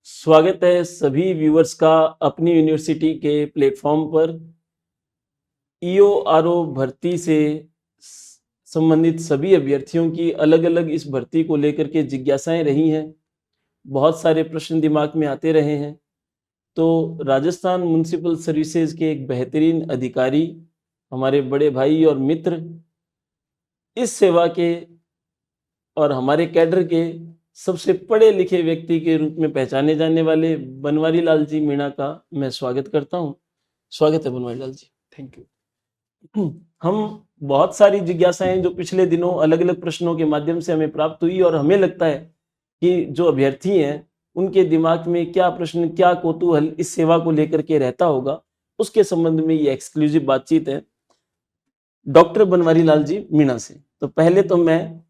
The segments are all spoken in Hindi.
स्वागत है सभी व्यूअर्स का अपनी यूनिवर्सिटी के प्लेटफॉर्म पर। ईओ आरओ भर्ती से संबंधित सभी अभ्यर्थियों की अलग-अलग इस भर्ती को लेकर के जिज्ञासाएं रही हैं। बहुत सारे प्रश्न दिमाग में आते रहे हैं। तो राजस्थान म्युनिसिपल सर्विसेज के एक बेहतरीन अधिकारी, हमारे बड़े भाई और मित्र, इस सेवा के और हमारे कैडर के सबसे पढ़े लिखे व्यक्ति के रूप में पहचाने जाने वाले बनवारी लाल जी मीणा का मैं स्वागत करता हूं। स्वागत है बनवारी लाल जी। Thank you. हम बहुत सारी जिज्ञासाएं जो पिछले दिनों अलग अलग प्रश्नों के माध्यम से हमें प्राप्त हुई और हमें लगता है कि जो अभ्यर्थी हैं उनके दिमाग में क्या प्रश्न, क्या कौतूहल इस सेवा को लेकर के रहता होगा, उसके संबंध में ये एक्सक्लूसिव बातचीत है डॉक्टर बनवारी लाल जी मीणा से। तो पहले तो मैं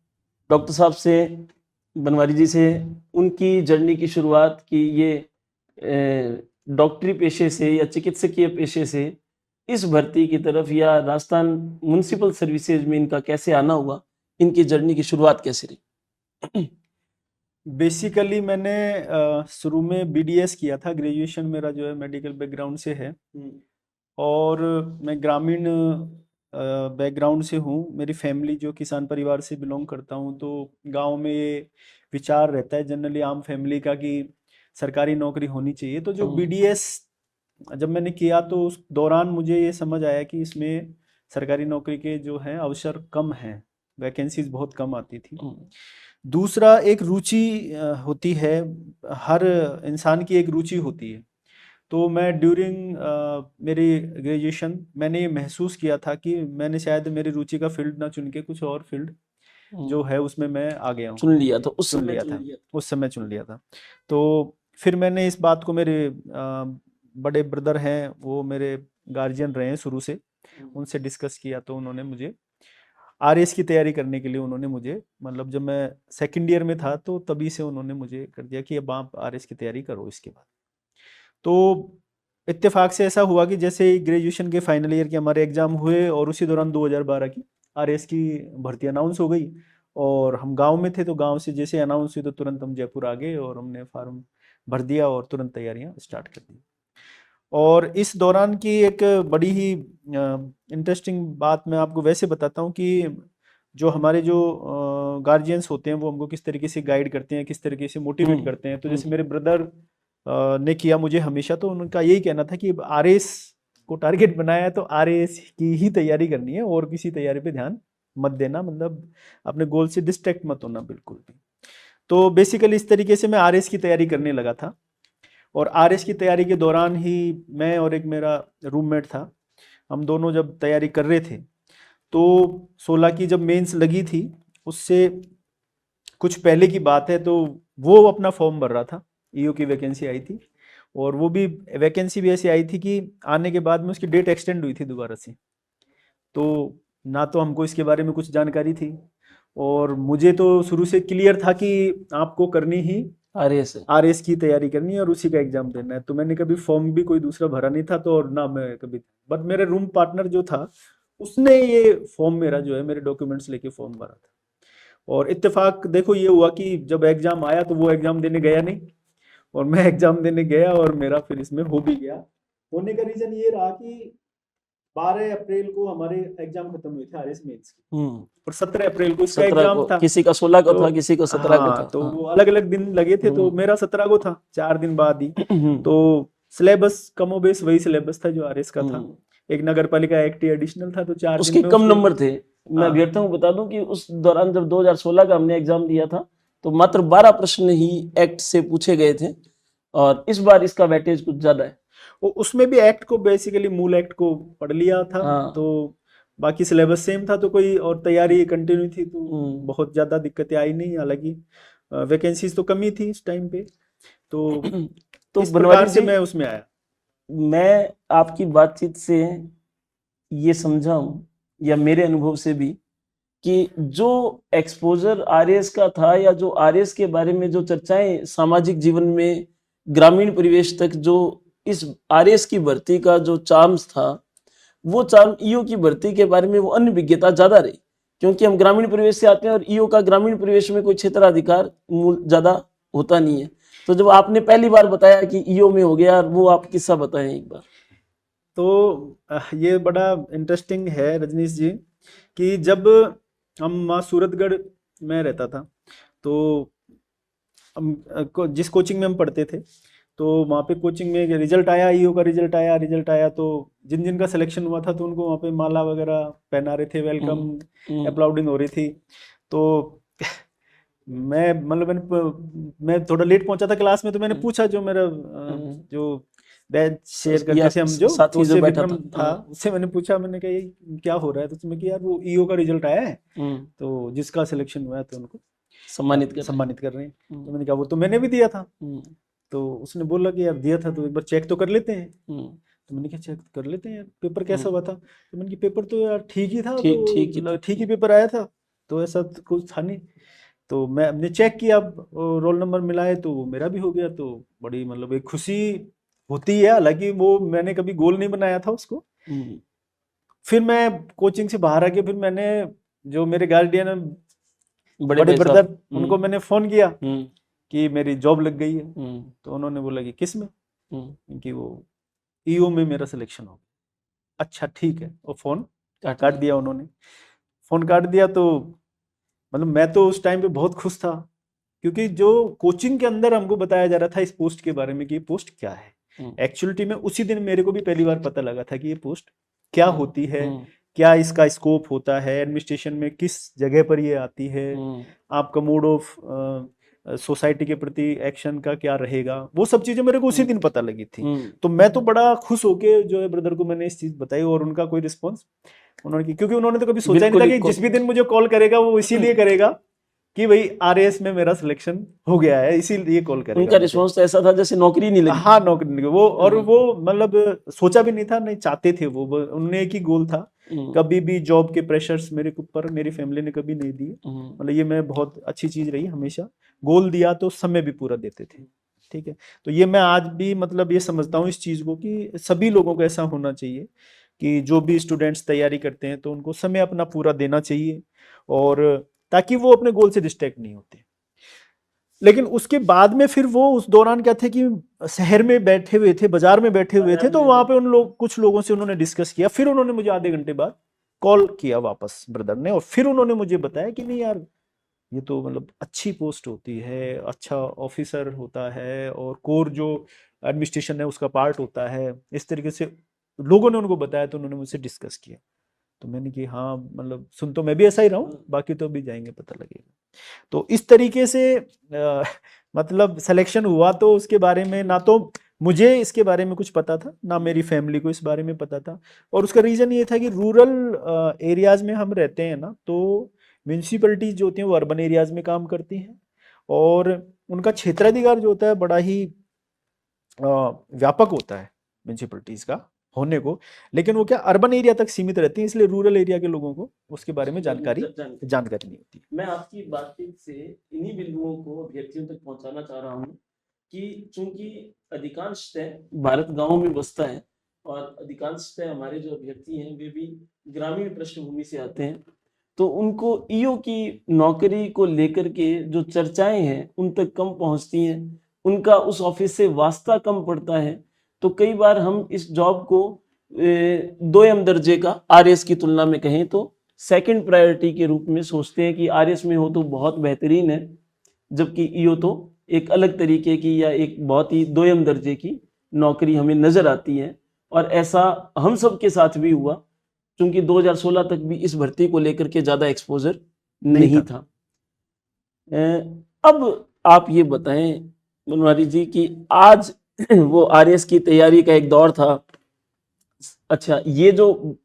डॉक्टर साहब से, बनवारी जी से, उनकी जर्नी की शुरुआत की ये डॉक्टरी पेशे से या चिकित्सकीय पेशे से इस भर्ती की तरफ या राजस्थान म्युनिसिपल सर्विसेज में इनका कैसे आना हुआ, इनकी जर्नी की शुरुआत कैसे रही? बेसिकली मैंने शुरू में बीडीएस किया था। ग्रेजुएशन मेरा जो है मेडिकल बैकग्राउंड से है और मैं ग्रामीण बैकग्राउंड से हूँ। मेरी फैमिली जो किसान परिवार से बिलोंग करता हूँ, तो गांव में ये विचार रहता है जनरली आम फैमिली का कि सरकारी नौकरी होनी चाहिए। तो जो बीडीएस जब मैंने किया तो उस दौरान मुझे ये समझ आया कि इसमें सरकारी नौकरी के जो हैं अवसर कम हैं, वैकेंसीज बहुत कम आती थी। दूसरा, एक रुचि होती है, हर इंसान की एक रुचि होती है। तो मैं ड्यूरिंग मेरी ग्रेजुएशन मैंने ये महसूस किया था कि मैंने शायद मेरी रुचि का फील्ड ना चुन के कुछ और फील्ड जो है उसमें मैं आ गया हूँ। चुन लिया था उस चुन समय, चुन लिया था। तो फिर मैंने इस बात को, मेरे बड़े ब्रदर हैं वो मेरे गार्जियन रहे हैं शुरू से, उनसे डिस्कस किया तो उन्होंने मुझे आरएस की तैयारी करने के लिए, उन्होंने मुझे, मतलब जब मैं सेकंड ईयर में था तो तभी से उन्होंने मुझे कर दिया कि अब आप आरएस की तैयारी करो इसके बाद। तो इत्तेफाक से ऐसा हुआ कि जैसे ही ग्रेजुएशन के फाइनल ईयर के हमारे एग्जाम हुए और उसी दौरान 2012 की आरएस की भर्ती अनाउंस हो गई और हम गांव में थे। तो गांव से जैसे अनाउंस हुई तो तुरंत हम जयपुर आ गए और हमने फार्म भर दिया और तुरंत तैयारियां स्टार्ट कर दी। और इस दौरान की एक बड़ी ही इंटरेस्टिंग बात मैं आपको वैसे बताता हूँ कि जो हमारे जो गार्जियंस होते हैं वो हमको किस तरीके से गाइड करते हैं, किस तरीके से मोटिवेट करते हैं। तो जैसे मेरे ब्रदर ने किया मुझे हमेशा, तो उनका यही कहना था कि आरएस को टारगेट बनाया है तो आरएस की ही तैयारी करनी है और किसी तैयारी पे ध्यान मत देना, मतलब अपने गोल से डिस्ट्रैक्ट मत होना बिल्कुल भी। तो बेसिकली इस तरीके से मैं आरएस की तैयारी करने लगा था। और आरएस की तैयारी के दौरान ही मैं और एक मेरा रूममेट था, हम दोनों जब तैयारी कर रहे थे तो 16 की जब मेंस लगी थी उससे कुछ पहले की बात है, तो वो अपना फॉर्म भर रहा था, ईओ की वैकेंसी आई थी और वो भी वैकेंसी भी ऐसी आई थी कि आने के बाद में उसकी डेट एक्सटेंड हुई थी दोबारा से। तो ना तो हमको इसके बारे में कुछ जानकारी थी और मुझे तो शुरू से क्लियर था कि आपको करनी ही आरएस की तैयारी करनी है और उसी का एग्जाम देना है। तो मैंने कभी फॉर्म भी कोई दूसरा भरा नहीं था, तो और ना मैं कभी, बट मेरे रूम पार्टनर जो था उसने ये फॉर्म, मेरा जो है मेरे डॉक्यूमेंट्स लेके फॉर्म भरा था। और इत्तेफाक देखो ये हुआ कि जब एग्जाम आया तो वो एग्जाम देने गया नहीं और मैं एग्जाम देने गया और मेरा फिर इसमें हो भी गया। होने का रीजन ये रहा कि 12 अप्रैल को हमारे एग्जाम खत्म हुए थे आरएस मेंस के और 17 अप्रैल को इसका एग्जाम था। किसी का 16 को तो था, किसी को 17 को था। तो वो अलग अलग दिन लगे थे, तो मेरा 17 को था, 4 दिन बाद ही। तो सिलेबस कमोबेश वही सिलेबस था जो आरएस का था। एक नगर पालिका एक्ट एडिशनल था, तो 4 उसके दिन में कम नंबर थे। मैं अभ्यर्थियों को बता दूं कि उस दौरान जब 2016 का हमने एग्जाम दिया था तो मात्र 12 प्रश्न ही एक्ट से पूछे गए थे और इस बार इसका वेटेज कुछ ज्यादा है। उसमें भी एक्ट को, बेसिकली मूल एक्ट को पढ़ लिया था। तो बाकी सिलेबस सेम था, तो कोई और तैयारी कंटिन्यू थी, तो बहुत ज्यादा दिक्कतें आई नहीं। हालांकि वैकेंसीज तो कमी थी इस टाइम पे, तो इस प्रकार से मैं उसमें आया। मैं आपकी बातचीत से ये समझा हूं, या मेरे अनुभव से भी, कि जो एक्सपोजर आरएस का था या जो आरएस के बारे में जो चर्चाएं सामाजिक जीवन में, ग्रामीण परिवेश तक जो इस आरएस की भर्ती का जो चार्म्स था, वो चार्म ईओ की भर्ती के बारे में वो अनभिज्ञता ज्यादा रही, क्योंकि हम ग्रामीण परिवेश से आते हैं और ईओ का ग्रामीण परिवेश में कोई क्षेत्राधिकार ज्यादा होता नहीं है। तो जब आपने पहली बार बताया कि ईओ में हो गया, वो आप किस्सा बताएं एक बार। तो ये बड़ा इंटरेस्टिंग है रजनीश जी, कि जब हम वहाँ सूरतगढ़ में रहता था, तो हम जिस कोचिंग में हम पढ़ते थे, तो वहाँ पे कोचिंग में रिजल्ट आया, ईओ का रिजल्ट आया, तो जिन जिन का सिलेक्शन हुआ था तो उनको वहाँ पे माला वगैरह पहना रहे थे, वेलकम अप्लाउडिंग हो रही थी। तो मैं थोड़ा लेट पहुंचा था क्लास में, तो मैंने पूछा जो मेरा जो बैच शेयर करते थे हम, जो तो साथी जो उससे बैठा विक्रम था, उससे मैंने पूछा, मैंने कहा ये क्या हो रहा है, तो उसने कहा यार वो ईओ का रिजल्ट आया है, तो जिसका सिलेक्शन हुआ है तो उनको सम्मानित कर रहे हैं। तो मैंने कहा वो तो मैंने भी दिया था। तो उसने बोला कि यार दिया था तो एक बार चेक तो कर लेते हैं। तो मैंने कहा चेक कर लेते हैं यार, पेपर कैसा हुआ था। तो मैंने कहा पेपर तो यार ठीक ही था, तो ठीक ही पेपर आया था, तो ऐसा कुछ था नहीं। तो हमने चेक किया, रोल नंबर मिलाए तो वो मेरा भी हो गया। तो बड़ी मतलब एक खुशी होती है, हालांकि वो मैंने कभी गोल नहीं बनाया था उसको। फिर मैं कोचिंग से बाहर आके फिर मैंने जो मेरे गार्डियन बड़े ब्रदर, उनको मैंने फोन किया कि मेरी जॉब लग गई है। तो उन्होंने बोला कि किस में, कि वो ईओ में मेरा सिलेक्शन हो गया। अच्छा ठीक है, वो फोन काट दिया उन्होंने। फोन काट दिया तो मतलब मैं तो उस टाइम पे बहुत खुश था, क्योंकि जो कोचिंग के अंदर हमको बताया जा रहा था इस पोस्ट के बारे में कि ये पोस्ट क्या है, एक्चुअलिटी में उसी दिन मेरे को भी पहली बार पता लगा था कि ये पोस्ट क्या होती है, क्या इसका स्कोप होता है, एडमिनिस्ट्रेशन में किस जगह पर ये आती है, आपका मोड ऑफ सोसाइटी के प्रति एक्शन का क्या रहेगा, वो सब चीजें मेरे को उसी दिन पता लगी थी। तो मैं तो बड़ा खुश होके जो है ब्रदर को मैंने इस चीज बताई, और उनका कोई रिस्पॉन्स उन्होंने, क्योंकि उन्होंने तो कभी सोचा ही नहीं था कि जिस भी दिन मुझे कॉल करेगा वो इसीलिए करेगा कि भाई आरएएस में मेरा सिलेक्शन हो गया है, इसीलिए कॉल करेगा। उनका रिस्पॉन्स तो ऐसा था जैसे नौकरी नहीं लगी। हाँ, नौकरी नहीं, वो और वो मतलब सोचा भी नहीं था, नहीं चाहते थे वो, उन्हें एक ही गोल था, कभी भी जॉब के प्रेशर्स मेरे ऊपर मेरी फैमिली ने कभी नहीं दिए। मतलब ये मैं बहुत अच्छी चीज रही हमेशा, गोल दिया तो समय भी पूरा देते थे। ठीक है, तो ये मैं आज भी मतलब ये समझता हूँ इस चीज को कि सभी लोगों को ऐसा होना चाहिए कि जो भी स्टूडेंट्स तैयारी करते हैं तो उनको समय अपना पूरा देना चाहिए, और ताकि वो अपने गोल से डिस्ट्रैक्ट नहीं होते। लेकिन उसके बाद में फिर वो उस दौरान क्या थे कि शहर में बैठे हुए थे, बाजार में बैठे हुए थे, तो वहां पे कुछ लोगों से उन्होंने डिस्कस किया। फिर उन्होंने मुझे आधे घंटे बाद कॉल किया वापस ब्रदर ने, और फिर उन्होंने मुझे बताया कि नहीं यार ये तो मतलब अच्छी पोस्ट होती है, अच्छा ऑफिसर होता है, और कोर जो एडमिनिस्ट्रेशन है उसका पार्ट होता है। इस तरीके से लोगों ने उनको बताया, तो उन्होंने मुझसे डिस्कस किया। तो मैंने कि हाँ, मतलब सुन तो मैं भी ऐसा ही रहा हूँ, बाकी तो अभी जाएंगे पता लगेगा। तो इस तरीके से मतलब सिलेक्शन हुआ, तो उसके बारे में ना तो मुझे इसके बारे में कुछ पता था, ना मेरी फैमिली को इस बारे में पता था। और उसका रीज़न ये था कि रूरल एरियाज में हम रहते हैं ना, तो म्यूनसिपलिटीज जो होती हैं वो अर्बन एरियाज में काम करती हैं, और उनका क्षेत्राधिकार जो होता है बड़ा ही व्यापक होता है म्यूनसिपलिटीज का होने को, लेकिन वो क्या अर्बन एरिया तक सीमित रहती है, इसलिए रूरल एरिया के लोगों को उसके बारे में जानकारी नहीं होती। मैं आपकी बातचीत से इन्हीं बिंदुओं को अभ्यर्थियों तक पहुंचाना चाह रहा हूँ कि चूंकि अधिकांशतः भारत गांवों में बसता है, और अधिकांशतः हमारे जो अभ्यर्थी हैं वे भी ग्रामीण पृष्ठभूमि से आते हैं, तो उनको ईओ की नौकरी को लेकर के जो चर्चाएं हैं उन तक कम पहुंचती हैं, उनका उस ऑफिस से वास्ता कम पड़ता है। तो कई बार हम इस जॉब को 2M दर्जे का आरएस की तुलना में कहें तो सेकंड प्रायोरिटी के रूप में सोचते हैं कि आरएस में हो तो बहुत बेहतरीन है, जबकि ईओ तो एक अलग तरीके की या एक बहुत ही 2M दर्जे की नौकरी हमें नजर आती है। और ऐसा हम सब के साथ भी हुआ, क्योंकि 2016 तक भी इस भर्ती को लेकर के ज्यादा एक्सपोजर नहीं था। अब आप ये बताएं बनवारी जी कि आज वो आरएस की तैयारी का एक दौर था। अच्छा, ये जो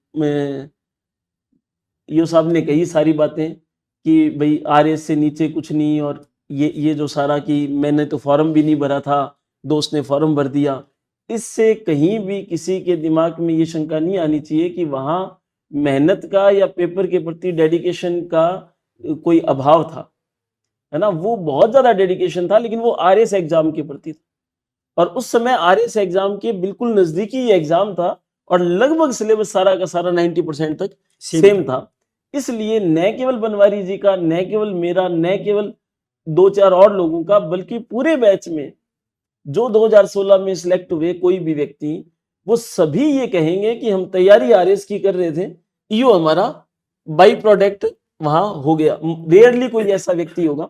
ईओ साहब ने कही सारी बातें कि भाई आरएस से नीचे कुछ नहीं, और ये जो सारा कि मैंने तो फॉर्म भी नहीं भरा था, दोस्त ने फॉर्म भर दिया, इससे कहीं भी किसी के दिमाग में ये शंका नहीं आनी चाहिए कि वहां मेहनत का या पेपर के प्रति डेडिकेशन का कोई अभाव था, है ना। वो बहुत ज्यादा डेडिकेशन था, लेकिन वो आरएस एग्जाम के प्रति था, और उस समय आरएस एग्जाम के बिल्कुल नजदीकी ये एग्जाम था, और लगभग सिलेबस सारा का सारा 90% तक सेम था। इसलिए न केवल बनवारी जी का, न केवल मेरा, न केवल 2-4 और लोगों का, बल्कि पूरे बैच में जो 2016 में सिलेक्ट हुए कोई भी व्यक्ति, वो सभी ये कहेंगे कि हम तैयारी आरएस की कर रहे थे, ईओ हमारा बाई प्रोडक्ट वहां हो गया। रेयरली कोई ऐसा व्यक्ति होगा।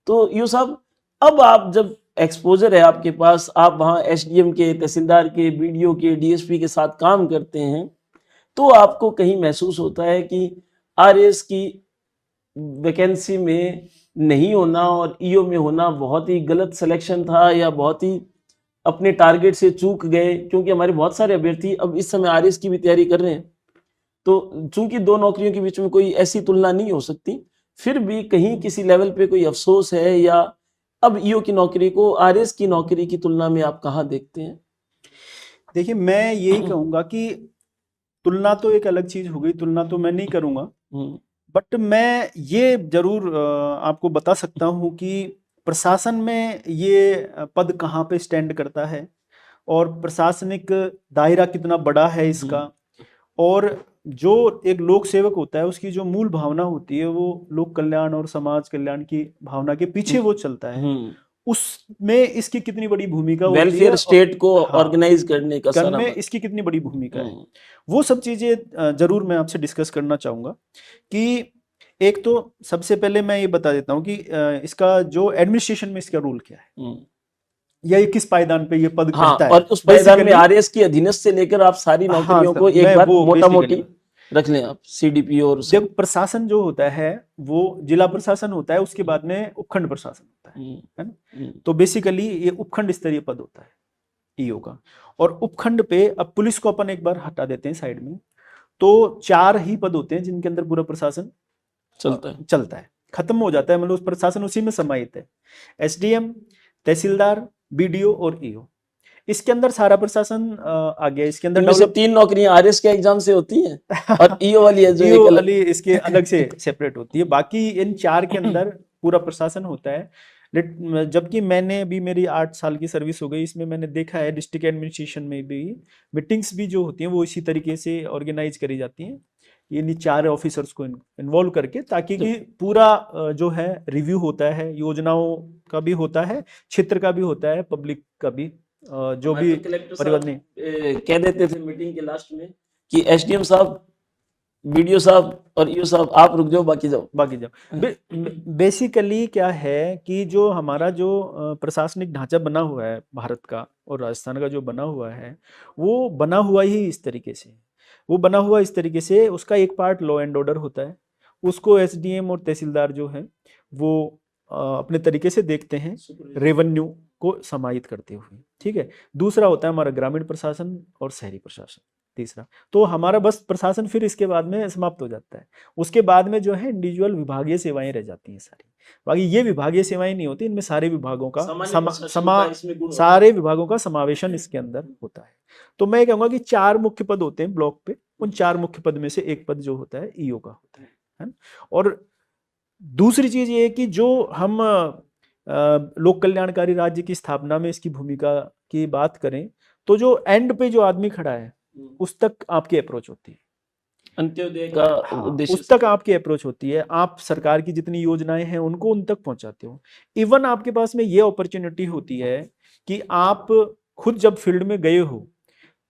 तो ईओ साहब, अब आप जब एक्सपोजर है आपके पास, आप वहां एसडीएम के, तहसीलदार के, बीडीओ के, डीएसपी के साथ काम करते हैं, तो आपको कहीं महसूस होता है कि आरएस की वैकेंसी में नहीं होना और ईओ में होना बहुत ही गलत सिलेक्शन था, या बहुत ही अपने टारगेट से चूक गए? क्योंकि हमारे बहुत सारे अभ्यर्थी अब इस समय आरएस की भी तैयारी कर रहे हैं, तो चूंकि दो नौकरियों के बीच में कोई ऐसी तुलना नहीं हो सकती, फिर भी कहीं किसी लेवल पे कोई अफसोस है, या अब ईओ की नौकरी को आरएस की नौकरी की तुलना में आप कहाँ देखते हैं? देखिए, मैं यही कहूंगा कि तुलना तो एक अलग चीज हो गई, तुलना तो मैं नहीं करूंगा, बट मैं ये जरूर आपको बता सकता हूं कि प्रशासन में ये पद कहाँ पे स्टैंड करता है और प्रशासनिक दायरा कितना बड़ा है इसका, और जो एक लोक सेवक होता है उसकी जो मूल भावना होती है वो लोक कल्याण और समाज कल्याण की भावना के पीछे वो चलता है, उसमें इसकी कितनी बड़ी भूमिका होती है, वेलफेयर स्टेट को ऑर्गेनाइज करने का सारा में इसकी कितनी बड़ी भूमिका है, वो सब चीजें जरूर मैं आपसे डिस्कस करना चाहूंगा। कि एक तो सबसे पहले मैं ये बता देता हूँ कि इसका जो एडमिनिस्ट्रेशन में इसका रोल क्या है, या ये किस पायदान पे ये पद करता है, और उस पायदान में आरएस की अधीनस्थ से लेकर आप सारी नौकरियों को एक बार मोटा मोटी रख लें आप, सीडीपी। और जब प्रशासन जो होता है वो जिला प्रशासन होता है, उसके बाद में उपखंड प्रशासन होता है ना, तो बेसिकली ये उपखंड स्तरीय पद होता है ईओ का। और उपखंड पे अब पुलिस को अपन एक बार हटा देते हैं साइड में, तो 4 ही पद होते हैं जिनके अंदर पूरा प्रशासन चलता है, खत्म हो जाता है, मतलब प्रशासन उसी में समाहित है। एसडीएम, तहसीलदार, बीडीओ और ईओ, इसके अंदर सारा प्रशासन आ गया। इसके अंदर से 3 नौकरियां आरएस के एग्जाम से होती हैं और ईओ वाली है जो ईओ वाली इसके अलग से सेपरेट होती है। बाकी इन 4 के अंदर पूरा प्रशासन होता है। जबकि मैंने अभी मेरी 8 साल की सर्विस हो गई, इसमें मैंने देखा है डिस्ट्रिक्ट एडमिनिस्ट्रेशन में भी मीटिंग्स भी जो होती हैं वो इसी तरीके से ऑर्गेनाइज करी जाती हैं, ये 4 ऑफिसर्स को इन्वॉल्व करके, ताकि कि पूरा जो है रिव्यू होता है, योजनाओं का भी होता है, क्षेत्र का भी होता है, पब्लिक का भी, जो भी परिवर्तन कह देते थे मीटिंग के लास्ट में कि एसडीएम साहब, बीडीओ साहब और ईओ साहब आप रुक जाओ, बाकी जाओ। बेसिकली क्या है कि जो हमारा जो प्रशासनिक ढांचा बना हुआ है भारत का और राजस्थान का जो बना हुआ है, वो बना हुआ ही इस तरीके से, वो बना हुआ इस तरीके से, उसका एक पार्ट लॉ एंड ऑर्डर होता है, उसको एसडीएम और तहसीलदार जो है वो अपने तरीके से देखते हैं, रेवेन्यू को समाहित करते हुए, ठीक है। दूसरा होता है हमारा ग्रामीण प्रशासन और शहरी प्रशासन, तीसरा। तो हमारा बस प्रशासन फिर इसके बाद में समाप्त हो जाता है। उसके बाद में जो है इंडिविजुअल विभागीय सेवाएं रह जाती हैं सारी। बाकी ये विभागीय सेवाएं नहीं होती, इनमें सारे विभागों का सारे विभागों का समावेशन इसके अंदर होता है। तो मैं कहूँगा कि 4 मुख्य पद होते हैं ब्लॉक पे, उन 4 मुख्य पद में से एक पद जो होता है ईओ का होता है। और दूसरी चीज ये है कि जो हम लोक कल्याणकारी राज्य की स्थापना में इसकी भूमिका की बात करें, तो जो एंड पे जो आदमी खड़ा है उस तक आपकी अप्रोच होती है, अंत्योदय का उद्देश्य उस तक आपकी अप्रोच होती है। आप सरकार की जितनी योजनाएं हैं उनको उन तक पहुंचाते हो। इवन आपके पास में ये अपॉर्चुनिटी होती है कि आप खुद जब फील्ड में गए हो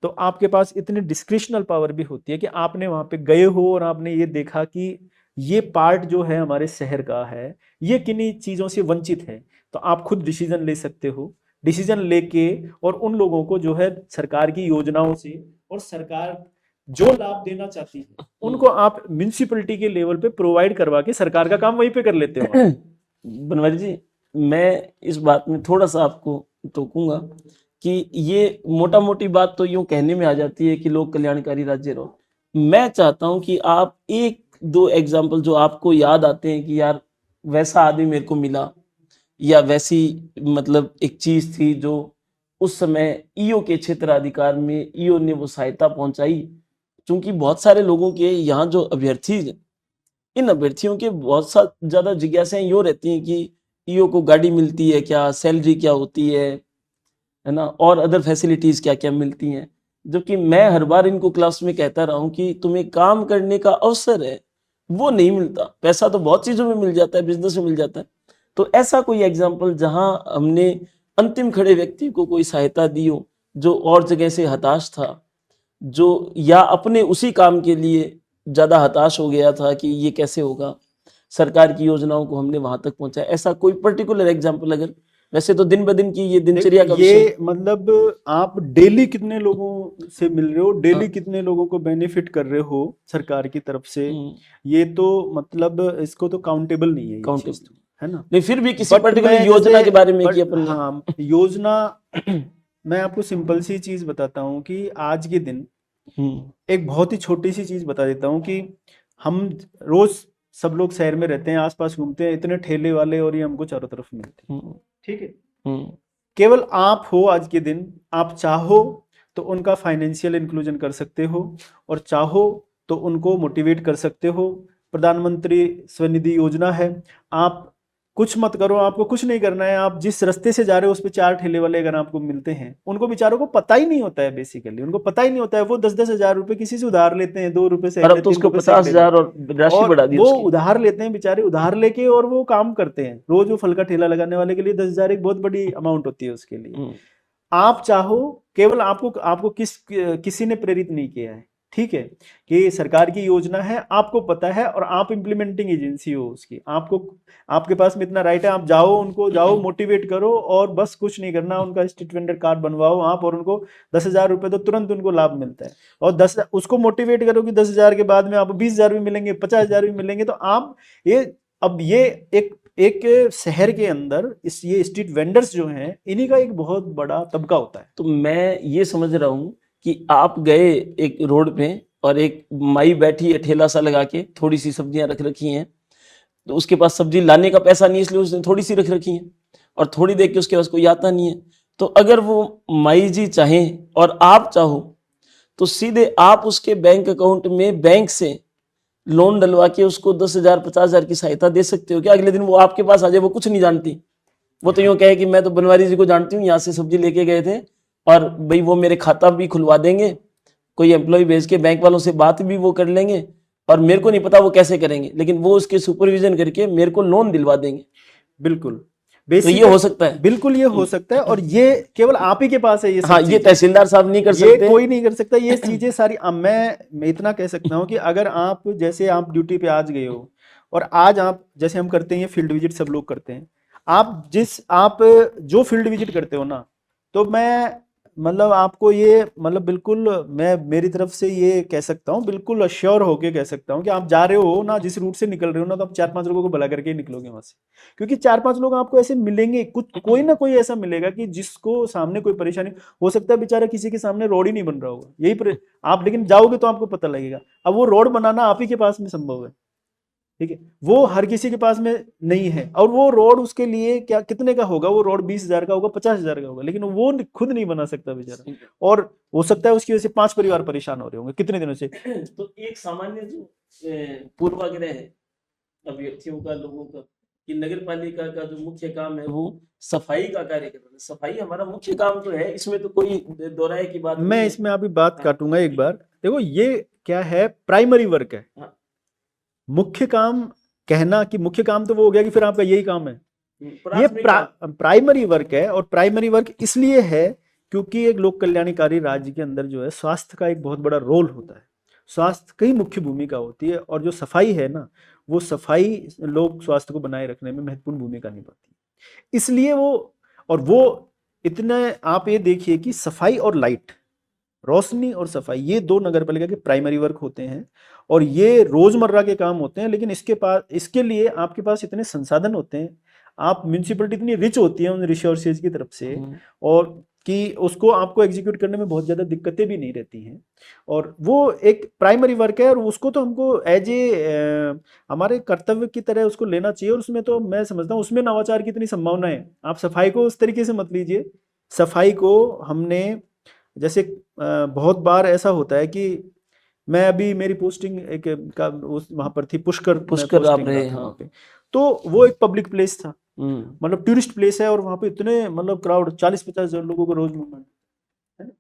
तो आपके पास इतनी डिस्क्रिशनल पावर भी होती है कि आपने वहां पे गए हो और आपने ये देखा कि ये पार्ट जो है हमारे शहर का है, ये किन्हीं चीजों से वंचित है, तो आप खुद डिसीजन ले सकते हो। डिसीजन लेके और उन लोगों को जो है सरकार की योजनाओं से और सरकार जो लाभ देना चाहती है उनको आप म्युनिसिपैलिटी के लेवल पे प्रोवाइड करवा के सरकार का काम वहीं पे कर लेते हो। बनवारी जी, मैं इस बात में थोड़ा सा आपको टोकूंगा कि ये मोटा मोटी बात तो यूं कहने में आ जाती है कि लोक कल्याणकारी राज्य रहो। मैं चाहता हूं कि आप 1-2 एग्जाम्पल जो आपको याद आते हैं कि यार वैसा आदमी मेरे को मिला, या वैसी मतलब एक चीज थी जो उस समय ईओ के क्षेत्राधिकार में ईओ ने वो सहायता पहुंचाई। क्योंकि बहुत सारे लोगों के यहाँ जो अभ्यर्थी, इन अभ्यर्थियों के बहुत सा ज्यादा जिज्ञासाएं यो रहती हैं कि ईओ को गाड़ी मिलती है क्या, सैलरी क्या होती है ना, और अदर फैसिलिटीज क्या क्या मिलती हैं। जो कि मैं हर बार इनको क्लास में कहता रहा हूं कि तुम्हें काम करने का अवसर है वो नहीं मिलता। पैसा तो बहुत चीजों में मिल जाता है, बिजनेस में मिल जाता है। तो ऐसा कोई एग्जाम्पल जहां हमने अंतिम खड़े व्यक्ति को कोई सहायता दी हो, जो और जगह से हताश था, जो या अपने उसी काम के लिए ज़्यादा हताश हो गया था कि ये कैसे होगा, सरकार की योजनाओं को हमने वहां तक पहुंचाया, ऐसा कोई पर्टिकुलर एग्जाम्पल अगर, वैसे तो दिन ब दिन की ये दिनचर्या का विषय ये मतलब आप डेली कितने लोगों से मिल रहे हो, डेली हाँ। कितने लोगों को बेनिफिट कर रहे हो सरकार की तरफ से, हम्म, ये तो मतलब इसको तो काउंटेबल नहीं है ये काउंटेबल चीज, है ना। नहीं, फिर भी किसी बट पर्टिकुलर मैं योजना जैसे के बारे में कि बट अपन ने हाँ योजना, मैं आपको सिंपल सी चीज बताता हूँ कि आज के दिन हम्म, एक बहुत ही छोटी सी चीज बता देता हूँ कि हम रोज सब लोग शहर में रहते हैं, आसपास घूमते हैं, इतने ठेले वाले और ये हमको चारों तरफ मिलते हैं, हम्म, ठीक है। हम्म, केवल आप हो आज के दिन, आप चाहो तो उनका फाइनेंशियल इंक्लूजन कर सकते हो और चाहो तो उनको मोटिवेट कर सकते हो। प्रधानमंत्री स्वनिधि योजना है, आप कुछ मत करो, आपको कुछ नहीं करना है, आप जिस रास्ते से जा रहे हो उस पे 4 ठेले वाले अगर आपको मिलते हैं, उनको बेचारों को पता ही नहीं होता है, बेसिकली उनको पता ही नहीं होता है, वो 10-10 हज़ार रुपए किसी से उधार लेते हैं, 2 रुपए और अब सैकड़े, तो उसको 3 रुपए 50,000 सैकड़े, और राशि और बढ़ा दी वो उसकी। उधार लेते हैं बेचारे, उधार लेके और वो काम करते हैं। रोज वो फल का ठेला लगाने वाले के लिए 10,000 एक बहुत बड़ी अमाउंट होती है उसके लिए। हम्म, आप चाहो, केवल आपको आपको किसी ने प्रेरित नहीं किया है, ठीक है, कि सरकार की योजना है, आपको पता है और आप इम्प्लीमेंटिंग एजेंसी हो उसकी, आपको आपके पास में इतना राइट है, आप जाओ, उनको जाओ मोटिवेट करो और बस कुछ नहीं करना, उनका स्ट्रीट वेंडर कार्ड बनवाओ आप और उनको 10,000 रुपए तो तुरंत उनको लाभ मिलता है। और 10 उसको मोटिवेट करो कि 10,000 के बाद में आपको 20,000 भी मिलेंगे, 50,000 भी मिलेंगे, तो आप ये अब ये एक एक शहर के अंदर ये स्ट्रीट वेंडर्स जो हैं, इन्हीं का एक बहुत बड़ा तबका होता है। तो मैं ये समझ रहा हूँ कि आप गए एक रोड पे और एक माई बैठी है ठेला सा लगा के, थोड़ी सी सब्जियां रख रखी हैं, तो उसके पास सब्जी लाने का पैसा नहीं है, इसलिए उसने थोड़ी सी रख रखी है और थोड़ी देख के उसके पास कोई आता नहीं है। तो अगर वो माई जी चाहें और आप चाहो तो सीधे आप उसके बैंक अकाउंट में बैंक से लोन डलवा के उसको 10,000 50,000 की सहायता दे सकते हो क्या? अगले दिन वो आपके पास आ जाए, वो कुछ नहीं जानती, वो तो यूँ कहे कि मैं तो बनवारी जी को जानती हूँ, यहाँ से सब्जी लेके गए थे और भाई वो मेरे खाता भी खुलवा देंगे, कोई एम्प्लॉय भेज के बैंक वालों से बात भी वो कर लेंगे और मेरे को नहीं पता वो कैसे करेंगे, लेकिन वो उसके सुपरविजन करके मेरे को लोन दिलवा देंगे। बिल्कुल, तो ये हो सकता है। बिल्कुल ये हो सकता है, और ये केवल आप ही के पास है ये सब हाँ, ये चीजें। तहसीलदार साहब नहीं कर ये सकते। कोई नहीं कर सकता ये चीजें सारी। अब मैं इतना कह सकता हूँ कि अगर आप जैसे आप ड्यूटी पे आज गए हो और आज आप जैसे हम करते हैं फील्ड विजिट, सब लोग करते हैं, आप जो फील्ड विजिट करते हो ना, तो मैं मतलब आपको ये मतलब बिल्कुल मैं मेरी तरफ से ये कह सकता हूँ, बिल्कुल अश्योर होके कह सकता हूँ कि आप जा रहे हो ना, जिस रूट से निकल रहे हो ना, तो आप 4-5 लोगों को बुला करके ही निकलोगे वहां से, क्योंकि 4-5 लोग आपको ऐसे मिलेंगे, कुछ कोई ना कोई ऐसा मिलेगा कि जिसको सामने कोई परेशानी हो सकता है, बेचारा किसी के सामने रोड ही नहीं बन रहा होगा, आप लेकिन जाओगे तो आपको पता लगेगा। अब वो रोड बनाना आप ही के पास में संभव है, ठीक है, वो हर किसी के पास में नहीं है, और वो रोड उसके लिए क्या कितने का होगा, वो रोड 20,000 का होगा, 50,000 का होगा, लेकिन वो खुद नहीं बना सकता बेचारा, और हो सकता है उसकी वजह से 5 परिवार परेशान हो रहे होंगे कितने दिनों से। तो एक सामान्य जो पूर्वाग्रह है अभ्यर्थियों का, लोगों का, कि नगर पालिका का जो मुख्य काम है वो सफाई का कार्य करना है। सफाई हमारा मुख्य काम तो है, इसमें तो कोई दोहराए की बात नहीं मैं है। इसमें अभी बात हाँ, काटूंगा एक बार, देखो ये क्या है, प्राइमरी वर्क है। हाँ, मुख्य काम कहना कि मुख्य काम तो वो हो गया कि फिर आपका यही काम है, ये प्राथमिक काम। प्राइमरी वर्क है, और प्राइमरी वर्क इसलिए है क्योंकि एक लोक कल्याणकारी राज्य के अंदर जो है स्वास्थ्य का एक बहुत बड़ा रोल होता है, स्वास्थ्य की मुख्य भूमिका होती है, और जो सफाई है ना, वो सफाई लोक स्वास्थ्य को बनाए रखने में महत्वपूर्ण भूमिका निभाती है, इसलिए वो इतने आप ये देखिए कि सफाई और लाइट, रोशनी और सफाई, ये 2 नगर पालिका के प्राइमरी वर्क होते हैं, और ये रोजमर्रा के काम होते हैं, लेकिन इसके लिए आपके पास इतने संसाधन होते हैं, आप म्यूनिसिपैलिटी इतनी रिच होती है उन रिसोर्सेज की तरफ से, और कि उसको आपको एग्जीक्यूट करने में बहुत ज़्यादा दिक्कतें भी नहीं रहती हैं, और वो एक प्राइमरी वर्क है, और उसको तो हमको एज ए हमारे कर्तव्य की तरह उसको लेना चाहिए, और उसमें तो मैं समझता हूँ उसमें नवाचार की इतनी संभावना है। आप सफाई को उस तरीके से मत लीजिए, सफाई को हमने जैसे बहुत बार ऐसा होता है कि मैं अभी मेरी पोस्टिंग एक का उस वहां पर थी, पुष्कर मैं पुष्कर आप पोस्टिंग रहे, रहा था हाँ। वहां पे, तो वो एक पब्लिक प्लेस था, हम्म, मतलब टूरिस्ट प्लेस है, और वहां पे इतने मतलब क्राउड 40-50 हजार लोगों को रोज मूवमेंट है ना।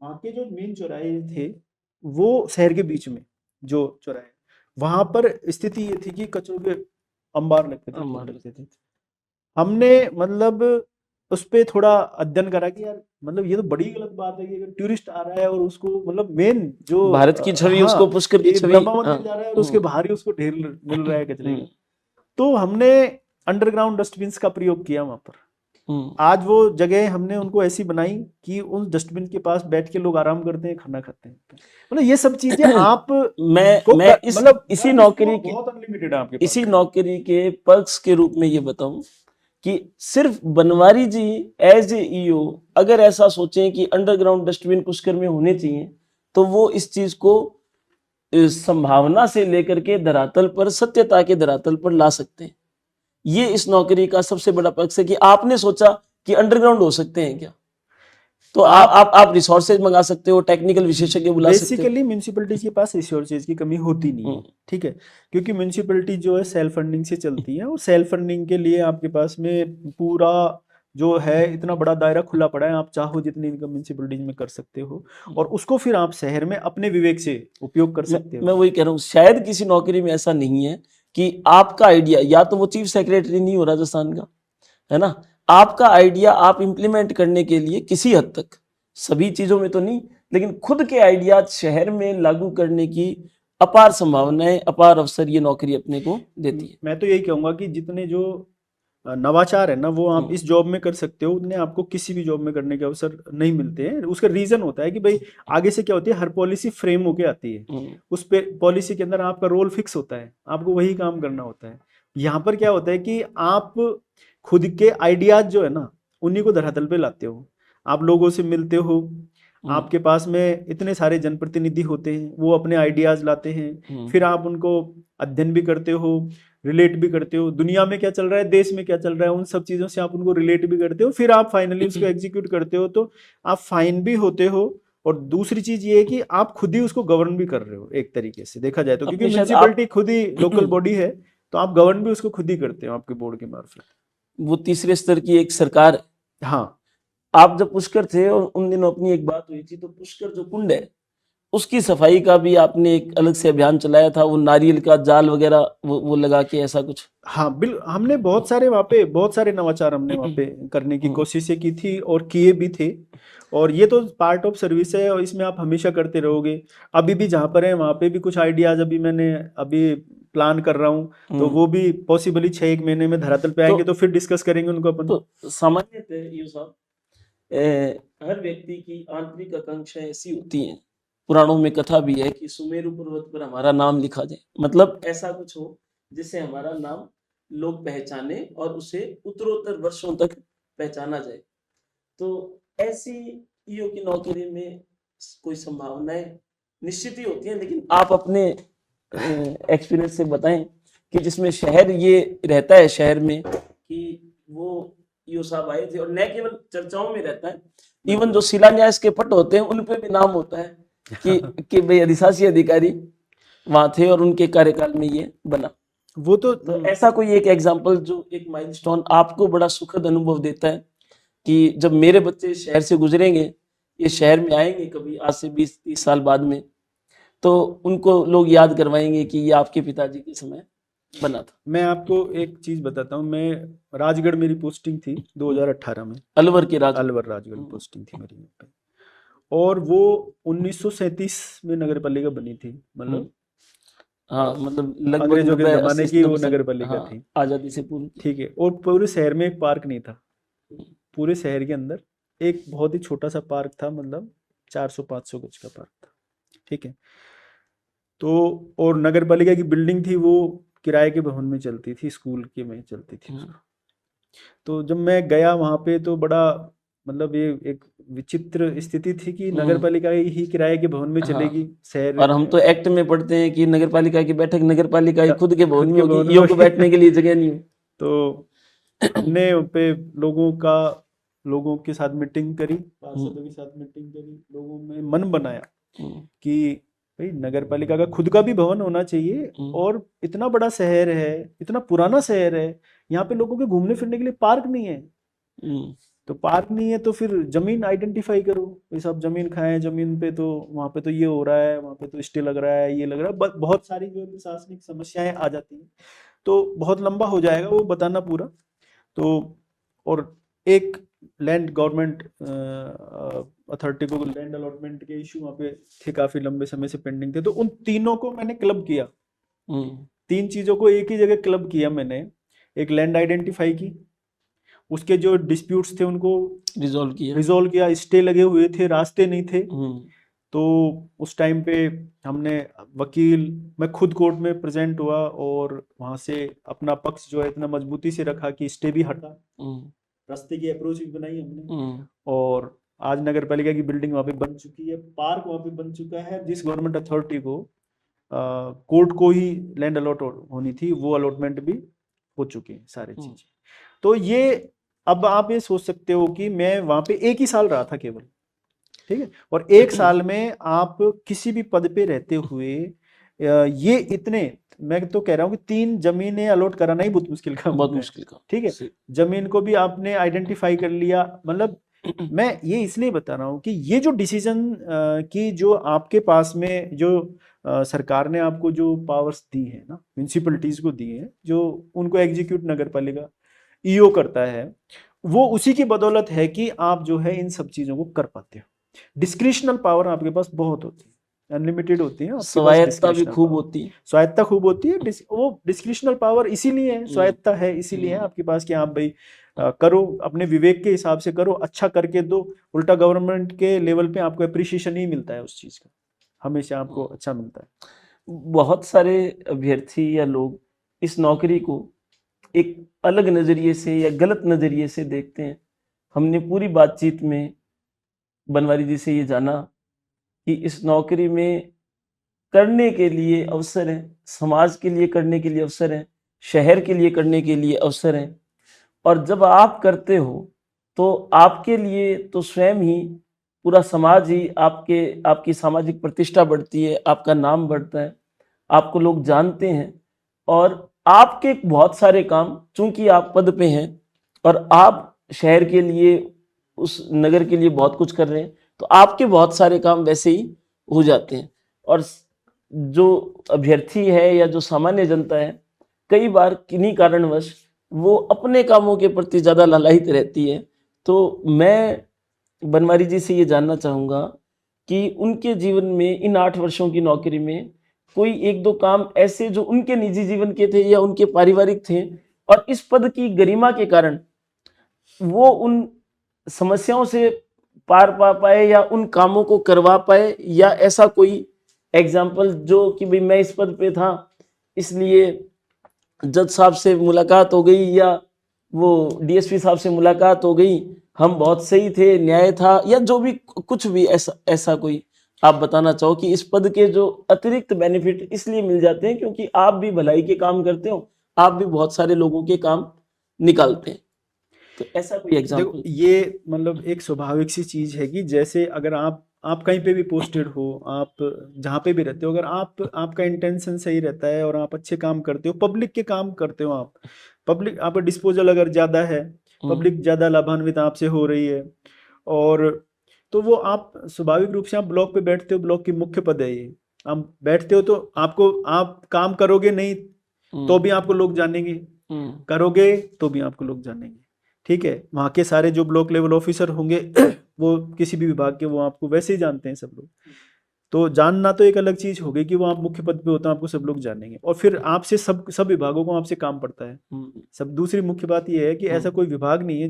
वहाँ के जो मेन चौराहे थे वो शहर के बीच में जो चौराहे, वहां पर स्थिति ये थी कि कचरों के अंबार लगते थे, हमारे लगते थे। हमने मतलब उस पे थोड़ा अध्ययन करा कि यार मतलब ये तो बड़ी गलत बात है कि अगर टूरिस्ट आ रहा है और उसको मतलब मेन जो भारत की छवि, हाँ उसको पुष्कर की कि छवि। ब्रह्मा हाँ। मंदिर जा रहा है और उसके बाहर ही उसको ढेर मिल रहा है कचरे का। तो हमने अंडरग्राउंड डस्टबिन का प्रयोग किया वहां पर। आज वो जगह हमने उनको ऐसी बनाई कि उन डस्टबिन के पास बैठ के लोग आराम करते हैं, खाना खाते हैं। मतलब ये सब चीजें आप मैं मतलब इसी नौकरी के बहुत अनलिमिटेड है आपके इसी पास। नौकरी के पक्ष के रूप में ये बताऊं कि सिर्फ बनवारी जी एज ए ईओ अगर ऐसा सोचें कि अंडरग्राउंड डस्टबिन पुष्कर में होने चाहिए, तो वो इस चीज को संभावना से लेकर के धरातल पर, सत्यता के धरातल पर ला सकते हैं। ये इस नौकरी का सबसे बड़ा पक्ष है कि आपने सोचा कि अंडरग्राउंड हो सकते हैं क्या, तो आप रिसोर्सेज मंगा सकते हो, टेक्निकल विशेषज्ञ बुला सकते हो। बेसिकली म्यूनिसिपैलिटी के पास रिसोर्सेज की कमी होती नहीं है, ठीक है, क्योंकि म्यूनिसिपैलिटी जो है सेल्फ फंडिंग से चलती है और सेल्फ फंडिंग के लिए आपके पास में पूरा जो है इतना बड़ा दायरा खुला पड़ा है, आप चाहो जितनी इनकम म्यूनिसिपैलिटीज में कर सकते हो और उसको फिर आप शहर में अपने विवेक से उपयोग कर सकते मैं हो। वही कह रहा हूँ, शायद किसी नौकरी में ऐसा नहीं है कि आपका आइडिया, या तो वो चीफ सेक्रेटरी नहीं हो राजस्थान का, है ना, आपका आइडिया आप इंप्लीमेंट करने के लिए किसी हद तक, सभी चीजों में तो नहीं, लेकिन खुद के आइडिया शहर में लागू करने की अपार संभावनाएं, अपार अवसर ये नौकरी अपने को देती है। मैं तो यही कहूंगा कि जितने जो नवाचार है ना वो आप इस जॉब में कर सकते हो, उतने आपको किसी भी जॉब में करने के अवसर नहीं मिलते हैं। उसका रीजन होता है कि भाई आगे से क्या होती है, हर पॉलिसी फ्रेम होके आती है, उस पे पॉलिसी के अंदर आपका रोल फिक्स होता है, आपको वही काम करना होता है। यहाँ पर क्या होता है कि आप खुद के आइडियाज जो है ना उन्हीं को धरातल पे लाते हो, आप लोगों से मिलते हो, आपके पास में इतने सारे जनप्रतिनिधि होते हैं, वो अपने आइडियाज लाते हैं, फिर आप उनको अध्ययन भी करते हो, रिलेट भी करते हो, दुनिया में क्या चल रहा है, देश में क्या चल रहा है, उन सब चीजों से आप उनको रिलेट भी करते हो, फिर आप फाइनली उसको एग्जीक्यूट करते हो, तो आप फाइन भी होते हो। और दूसरी चीज ये है कि आप खुद ही उसको गवर्न भी कर रहे हो एक तरीके से देखा जाए तो, क्योंकि अपने शायद म्यूनिसिपैलिटी खुद ही लोकल बॉडी है, तो आप गवर्न भी उसको खुद ही करते हो आपके बोर्ड के मार्फत। वो तीसरे स्तर की एक सरकार है। हाँ, आप जब पुष्कर थे और उन दिनों अपनी एक बात हुई थी, तो पुष्कर जो कुंड है उसकी सफाई का भी आपने एक अलग से अभियान चलाया था, वो नारियल का जाल वगैरह वो लगा के, ऐसा कुछ। हाँ हमने बहुत सारे वहाँ पे बहुत सारे नवाचार हमने वहाँ पे करने की कोशिशें की थी और किए भी थे, और ये तो पार्ट ऑफ सर्विस है और इसमें आप हमेशा करते रहोगे। अभी भी जहाँ पर है वहाँ पे भी कुछ आइडियाज मैंने अभी प्लान कर रहा हूँ, तो वो भी पॉसिबली 6-1 महीने में धरातल पे आएंगे, तो फिर डिस्कस करेंगे उनको अपन। तो सामान्यतः ये साहब, हर व्यक्ति की आंतरिक आकांक्षाएं ऐसी होती हैं, पुराणों में कथा भी है कि सुमेरु पर्वत पर हमारा नाम लिखा जाए, मतलब ऐसा कुछ हो जिससे हमारा नाम लोग पहचाने और उसे उत्तरोत्तर वर्षों तक पहचाना जाए। तो ऐसी ईओ की नौकरी में कोई संभावनाएं निश्चित ही होती हैं, लेकिन आप अपने एक्सपीरियंस से बताएं कि जिसमें शहर ये रहता है, शहर में कि वो ईओ साहब आए थे, और न केवल चर्चाओं में रहता है, इवन जो शिलान्यास के पट होते हैं उन पे भी नाम होता है कि भाई अधिशासी अधिकारी वहां थे और उनके कार्यकाल में ये बना। वो तो ऐसा कोई एक एग्जांपल जो एक माइलस्टोन आपको बड़ा सुखद अनुभव देता है कि जब मेरे बच्चे शहर से गुजरेंगे, ये शहर में आएंगे कभी आज से 20-30 साल बाद में, तो उनको लोग याद करवाएंगे कि ये आपके पिताजी के समय बना था। मैं आपको एक चीज बताता हूँ, मैं राजगढ़ मेरी पोस्टिंग थी 2018 में, अलवर के राज अलवर राजगढ़ पोस्टिंग थी मेरी यहाँ पे, और वो 1937 में नगर पालिका बनी थी, मतलब हाँ, मतलब लगभग अंग्रेजों के 90, जमाने 80, की वो 90 नगर पालिका हाँ, थी, आजादी से पूर्व। ठीक है। और पूरे शहर में एक पार्क नहीं था, पूरे शहर के अंदर एक बहुत ही छोटा सा पार्क था, मतलब 400-500 गज का पार्क था, ठीक है। तो और नगर पालिका की बिल्डिंग थी वो किराए के भवन में चलती थी, स्कूल के में चलती थी उसको। तो जब मैं गया वहां पे तो बड़ा मतलब ये एक विचित्र स्थिति थी कि नगर पालिका ही किराए के भवन में चलेगी, शहर और हम तो एक्ट में पढ़ते हैं कि नगर पालिका की बैठक नगर पालिका ही खुद के भवन में होगी, भवन ईओ को बैठने के लिए जगह नहीं हो। तो हमने पे लोगों के साथ मीटिंग करी, पार्षदों के साथ मीटिंग करी, लोगों में मन बनाया कि भाई नगर पालिका का खुद का भी भवन होना चाहिए, और इतना बड़ा शहर है, इतना पुराना शहर है, यहाँ पे लोगों के घूमने फिरने के लिए पार्क नहीं है, तो पार्क नहीं है तो फिर जमीन आइडेंटिफाई करो, ये सब जमीन खाएं, जमीन पे तो वहाँ पे तो ये हो रहा है, वहाँ पे तो स्टे लग रहा है, ये लग रहा है, बहुत सारी जो प्रशासनिक समस्याएं आ जाती हैं, तो बहुत लंबा हो जाएगा वो बताना पूरा। तो और एक लैंड गवर्नमेंट अथॉरिटी को लैंड अलॉटमेंट के इशू वहाँ पे थे, काफी लंबे समय से पेंडिंग थे, तो उन तीनों को मैंने क्लब किया। तीन चीजों को एक ही जगह क्लब किया मैंने। एक लैंड आइडेंटिफाई की, उसके जो डिस्प्यूट्स थे उनको रिजोल्व किया। स्टे लगे हुए थे, रास्ते नहीं थे, तो उस टाइम पे हमने वकील, मैं खुद कोर्ट में प्रेजेंट हुआ और वहां से अपना पक्ष जो है इतना मजबूती से रखा कि स्टे भी हटा, रास्ते की अप्रोच भी बनाई हमने, और आज नगर पालिका की बिल्डिंग वहां पे बन चुकी है, पार्क वहां पे बन चुका है। जिस गवर्नमेंट अथॉरिटी को कोर्ट को ही लैंड अलॉट होनी थी, वो अलॉटमेंट भी हो चुकी है सारी चीजें। तो ये अब आप ये सोच सकते हो कि मैं वहां पे एक ही साल रहा था केवल, ठीक है, और एक साल में आप किसी भी पद पे रहते हुए ये इतने, मैं तो कह रहा हूँ कि 3 जमीनें अलॉट कराना ही बहुत मुश्किल काम, बहुत मुश्किल काम, ठीक है। जमीन को भी आपने आइडेंटिफाई कर लिया, मतलब मैं ये इसलिए बता रहा हूँ कि ये जो डिसीजन की जो आपके पास में जो सरकार ने आपको जो पावर्स दी है ना, म्यूनिसिपैलिटीज को दी है, जो उनको एग्जीक्यूट नगर पालिका ईओ करता है, वो उसी की बदौलत है कि आप जो है इन सब चीजों को कर पाते हो। डिस्क्रिशनल पावर आपके पास बहुत होती है, अनलिमिटेड होती है, स्वायत्ता भी खूब होती है, स्वायत्ता खूब होती है। वो डिस्क्रिशनल पावर इसीलिए है, स्वायत्ता है इसीलिए है आपके पास कि आप भाई करो, अपने विवेक के हिसाब से करो, अच्छा करके दो। उल्टा गवर्नमेंट के लेवल पे आपको अप्रिशिएशन ही मिलता है उस चीज का, हमेशा आपको अच्छा मिलता है। बहुत सारे अभ्यर्थी या लोग इस नौकरी को एक अलग नजरिए से या गलत नजरिए से देखते हैं। हमने पूरी बातचीत में बनवारी जी से ये जाना कि इस नौकरी में करने के लिए अवसर है, समाज के लिए करने के लिए अवसर है, शहर के लिए करने के लिए अवसर है, और जब आप करते हो तो आपके लिए तो स्वयं ही पूरा समाज ही आपकी सामाजिक प्रतिष्ठा बढ़ती है, आपका नाम बढ़ता है, आपको लोग जानते हैं, और आपके बहुत सारे काम, चूंकि आप पद पे हैं और आप शहर के लिए, उस नगर के लिए बहुत कुछ कर रहे हैं, तो आपके बहुत सारे काम वैसे ही हो जाते हैं। और जो अभ्यर्थी है या जो सामान्य जनता है, कई बार किन्हीं कारणवश वो अपने कामों के प्रति ज़्यादा लालायित रहती है। तो मैं बनवारी जी से ये जानना चाहूँगा कि उनके जीवन में इन 8 वर्षों की नौकरी में कोई 1-2 काम ऐसे जो उनके निजी जीवन के थे या उनके पारिवारिक थे, और इस पद की गरिमा के कारण वो उन समस्याओं से पार पा पाए या उन कामों को करवा पाए, या ऐसा कोई एग्जाम्पल जो कि भाई मैं इस पद पे था इसलिए जज साहब से मुलाकात हो गई या वो डीएसपी साहब से मुलाकात हो गई, हम बहुत सही थे, न्याय था, या जो भी कुछ भी ऐसा कोई आप बताना चाहो कि इस पद के जो अतिरिक्त बेनिफिट इसलिए मिल जाते हैं क्योंकि आप भी भलाई के काम करते हो, आप भी बहुत सारे लोगों के काम निकालते हैं, तो ऐसा कोई एग्जाम्पल? ये मतलब एक स्वाभाविक सी चीज है कि जैसे अगर आप कहीं पे भी पोस्टेड हो, आप जहाँ पे भी रहते हो, अगर आपका इंटेंशन सही रहता है और आप अच्छे काम करते हो, पब्लिक के काम करते हो, आप पब्लिक, आपका डिस्पोजल अगर ज्यादा है, पब्लिक ज्यादा लाभान्वित आपसे हो रही है, और तो वो आप स्वाभाविक रूप से आप ब्लॉक पे बैठते हो, ब्लॉक की मुख्य पद है ये, आप बैठते हो तो आप काम करोगे नहीं तो भी आपको लोग जानेंगे, करोगे तो भी आपको लोग जानेंगे, ठीक है। वहाँ के सारे जो ब्लॉक लेवल ऑफिसर होंगे वो किसी भी विभाग के, वो आपको वैसे ही जानते हैं सब लोग। तो जानना तो एक अलग चीज हो गई कि वो आप मुख्य पद पे होते हैं, आपको सब लोग जानेंगे, और फिर आपसे सब विभागों को आपसे काम पड़ता है सब। दूसरी मुख्य बात ये है कि ऐसा कोई विभाग नहीं है